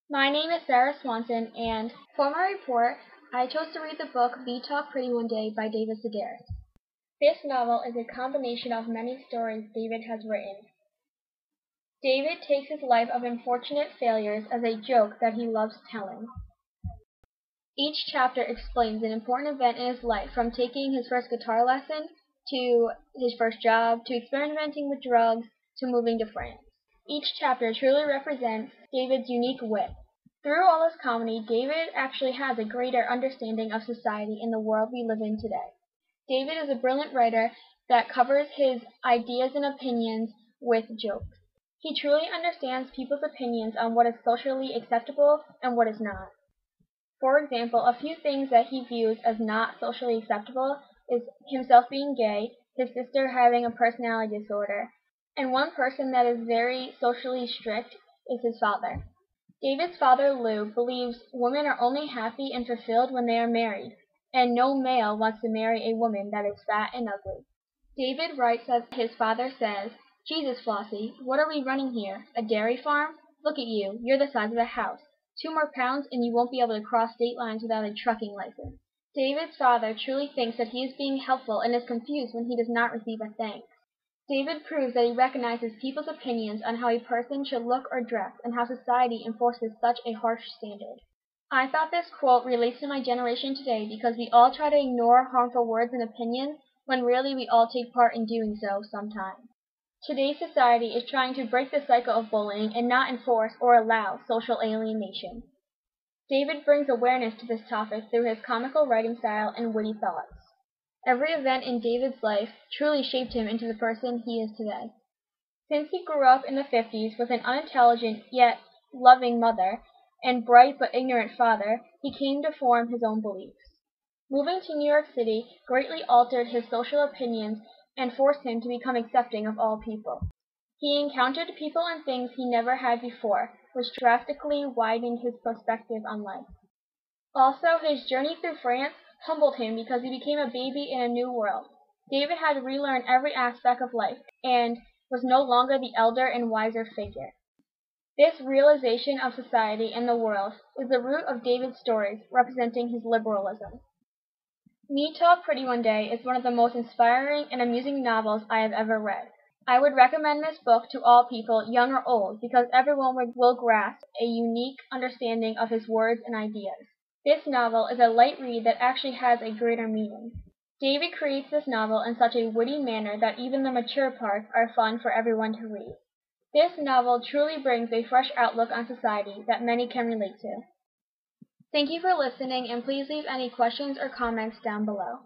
My name is Sarah Swanson, and for my report, I chose to read the book "We Talk Pretty One Day" by David Sedaris. This novel is a combination of many stories David has written. David takes his life of unfortunate failures as a joke that he loves telling. Each chapter explains an important event in his life, from taking his first guitar lesson, to his first job, to experimenting with drugs, to moving to France. Each chapter truly represents David's unique wit. Through all his comedy, David actually has a greater understanding of society and the world we live in today. David is a brilliant writer that covers his ideas and opinions with jokes. He truly understands people's opinions on what is socially acceptable and what is not. For example, a few things that he views as not socially acceptable is himself being gay, his sister having a personality disorder, and one person that is very socially strict is his father. David's father, Lou, believes women are only happy and fulfilled when they are married, and no male wants to marry a woman that is fat and ugly. David writes that his father says, "Jesus, Flossie, what are we running here? A dairy farm? Look at you, you're the size of a house. 2 more pounds and you won't be able to cross state lines without a trucking license." David's father truly thinks that he is being helpful and is confused when he does not receive a thanks. David proves that he recognizes people's opinions on how a person should look or dress and how society enforces such a harsh standard. I thought this quote relates to my generation today because we all try to ignore harmful words and opinions when really we all take part in doing so sometimes. Today's society is trying to break the cycle of bullying and not enforce or allow social alienation. David brings awareness to this topic through his comical writing style and witty thoughts. Every event in David's life truly shaped him into the person he is today. Since he grew up in the 50s with an unintelligent yet loving mother and bright but ignorant father, he came to form his own beliefs. Moving to New York City greatly altered his social opinions and forced him to become accepting of all people. He encountered people and things he never had before, which drastically widened his perspective on life. Also, his journey through France humbled him because he became a baby in a new world. David had to relearn every aspect of life and was no longer the elder and wiser figure. This realization of society and the world is the root of David's stories, representing his liberalism. Me Talk Pretty One Day is one of the most inspiring and amusing novels I have ever read. I would recommend this book to all people, young or old, because everyone will grasp a unique understanding of his words and ideas. This novel is a light read that actually has a greater meaning. David creates this novel in such a witty manner that even the mature parts are fun for everyone to read. This novel truly brings a fresh outlook on society that many can relate to. Thank you for listening, and please leave any questions or comments down below.